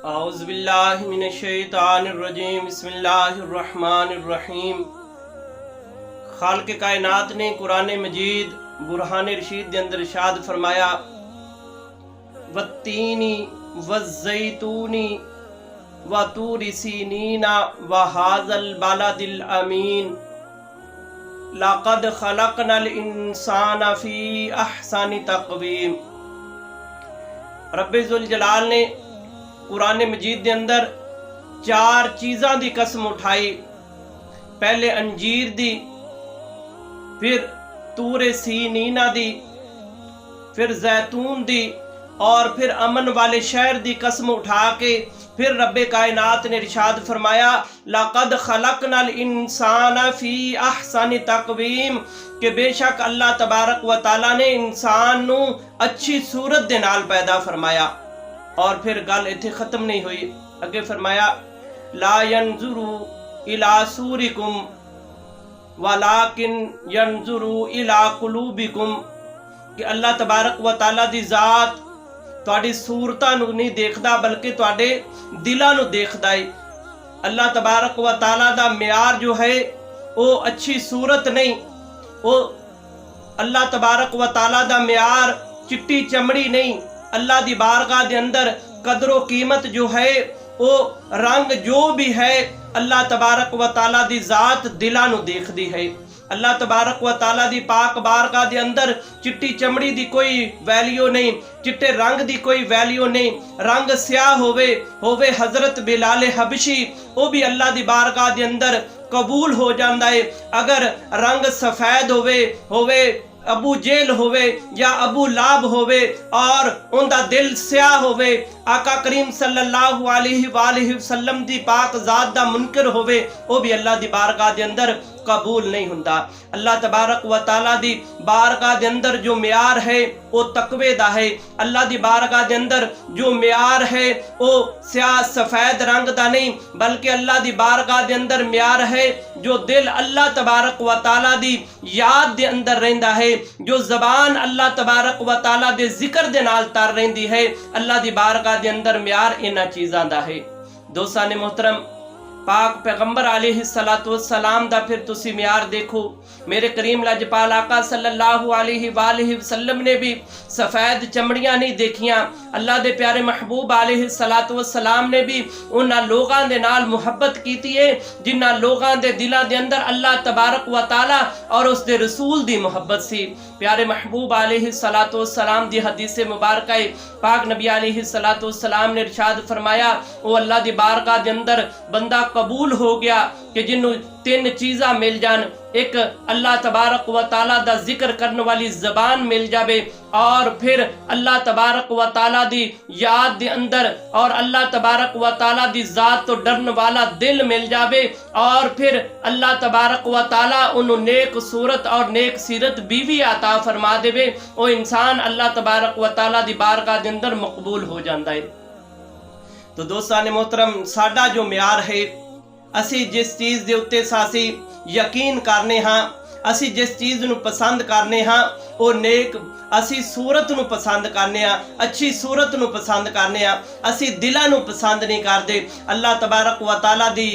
اعوذ باللہ من الشیطان الرجیم بسم اللہ الرحمن الرحیم۔ خالق کائنات نے قرآن مجید برہان رشید دے اندر ارشاد فرمایا والتینی والزیتونی وطور سینین وہذا البلد الامین لقد خلقنا الانسان فی احسن تقویم۔ رب ذوالجلال نے قرآن مجید دے اندر 4 چیزاں دی قسم اٹھائی۔ پہلے انجیر دی، پھر طور سینینا دی، پھر زیتون دی، اور پھر امن والے شہر دی قسم اٹھا کے پھر رب کائنات نے ارشاد فرمایا لَقَدْ خَلَقْنَا الْإِنسَانَ فِي أَحْسَنِ تَقْوِيمٍ کہ بے شک اللہ تبارک و تعالیٰ نے انسان نو اچھی صورت دے نال پیدا فرمایا۔ اور پھر گل ایتھے ختم نہیں ہوئی، اگے فرمایا لا ينظروا الى صورکم ولکن ينظروا الى قلوبکم کہ اللہ تبارک و تعالیٰ دی ذات تواڈی صورتاں نو نہیں دیکھدا بلکہ تواڈے دلاں نو دیکھدا ہے۔ اللہ تبارک و تعالیٰ دا معیار جو ہے وہ اچھی صورت نہیں، وہ اللہ تبارک و تعالیٰ دا معیار چٹی چمڑی نہیں۔ اللہ دی بارگاہ دے اندر قدر و قیمت جو ہے وہ رنگ جو بھی ہے اللہ تبارک و تعالیٰ دی ذات دلاں نو دیکھ دی ہے۔ اللہ تبارک و تعالیٰ دی پاک بارگاہ دے اندر چٹی چمڑی دی کوئی ویلیو نہیں، چٹے رنگ دی کوئی ویلیو نہیں۔ رنگ سیاہ ہووے حضرت بلال حبشی، وہ بھی اللہ دی بارگاہ دے اندر قبول ہو جاندا ہے۔ اگر رنگ سفید ہووے ابو جیل ہووے یا ابو لاب ہووے اور ان دا دل سیاہ ہووے، آقا کریم صلی اللہ علیہ وآلہ وسلم دی پاک ذات دا منکر ہووے، وہ بھی اللہ دی بارگاہ دے اندر قبول نہیں ہوندا۔ اللہ تبارک و تعالیٰ دی بارگاہ دے اندر جو معیار ہے وہ تقوی دا ہے۔ اللہ دی بارگاہ دے اندر جو معیار ہے وہ سیاہ سفید رنگ دا نہیں بلکہ اللہ دی بارگاہ دے اندر معیار ہے جو دل اللہ تبارک و تعالیٰ دی یاد دے اندر رہندا ہے، جو زبان اللہ تبارک و تعالیٰ دے ذکر دے نال تر رہندی ہے۔ اللہ دی بارگاہ دے اندر معیار انہاں چیزاں دا ہے۔ دوستان محترم، پاک پیغمبر علیہ السلام دا پھر تسی معیار دیکھو۔ میرے کریم لاجپال آقا صلی اللہ علیہ وآلہ وسلم نے بھی سفید چمڑیاں نہیں دیکھیاں۔ اللہ دے پیارے محبوب علیہ السلام نے بھی انہاں لوگاں دے نال محبت کیتی ہے جنہاں لوگاں دے دلاں دے اندر اللہ تبارک و تعالیٰ اور اس دے رسول دی محبت سی۔ پیارے محبوب علیہ السلام دی حدیث مبارکہ پاک نبی علیہ السلام نے ارشاد فرمایا وہ اللہ دی بارگاہ دے اندر بندہ قبول ہو گیا کہ جنہوں 3 چیزاں مل جان۔ ایک اللہ تبارک و تعالیٰ دا ذکر کرنے والی زبان مل جاوے، اور پھر اللہ تبارک و تعالیٰ دی یاد دے اندر اور اللہ تبارک و تعالیٰ دی ذات تو ڈرن والا دل مل جاوے، اور پھر اللہ تبارک و تعالیٰ انہوں نیک صورت اور نیک سیرت بیوی عطا فرما دے، وہ انسان اللہ تبارک و تعالیٰ دی بارگاہ دے اندر مقبول ہو جاندا ہے۔ تو دوستان محترم، ساڈا جو معیار ہے، اسی جس چیز دے اتے ساسی یقین کرنے ہاں، اسی جس چیز نو پسند کرنے ہاں وہ نیک، اسی صورت نو پسند کرنے ہاں، اچھی صورت نو پسند کرنے ہاں، اسی دلاں نو پسند نہیں کردے۔ اللہ تبارک و تعالیٰ دی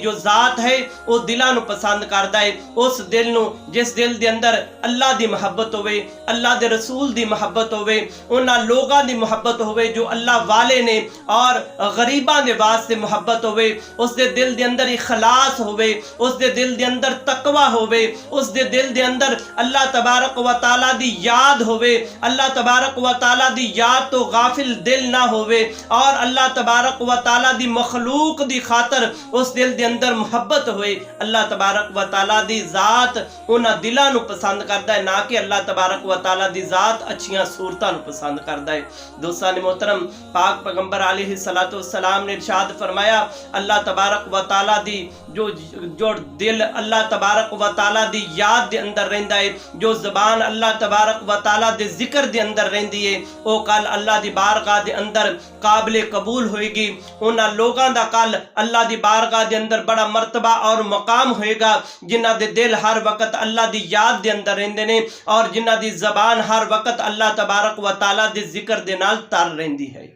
جو ذات ہے وہ دلاں نو پسند کردا ہے۔ اس دل نو جس دل دے اندر اللہ دی محبت ہوئے، اللہ دے رسول دی محبت ہوئے، انہاں لوگاں دی محبت ہوئے جو اللہ والے نے، اور غریباں دے واسطے محبت ہوئے، اس دے دل دے اندر اخلاص ہوئے، اس دے دل دے اندر تقوی ہوئے، اس دے دل دے اندر اللہ تبارک و تعالیٰ دی یاد ہوئے، اللہ تبارک و تعالیٰ دی یاد تو غافل دل نہ ہوئے، اور اللہ تبارک و تعالیٰ دی مخلوق دی خاطر اس دل دے اندر محبت ہوئے۔ اللہ تبارک و تعالیٰ دی ذات انہاں دلاں نو پسند کردا ہے، نہ کہ اللہ تبارک و تعالیٰ دی ذات اچھیاں صورتاں نو پسند کردا ہے۔ دوستان محترم، پاک پیغمبر علیہ السلام نے ارشاد فرمایا اللہ تبارک و تعالیٰ دی جو دل اللہ تبارک و تعالیٰ دی یاد دے اندر رہندا ہے، جو زبان اللہ تبارک و تعالیٰ دے ذکر دے اندر رہندی ہے، وہ کل اللہ دی بارگاہ دے اندر قابل قبول ہوئے گی۔ انہاں لوگاں دا کل اللہ دی بارگاہ دے اندر بڑا مرتبہ اور مقام ہوئے گا جنہاں دے دل ہر وقت اللہ دی یاد دے اندر رہندے نے، اور جنہاں دی زبان ہر وقت اللہ تبارک و تعالیٰ دے ذکر دے نال تر رہندی ہے۔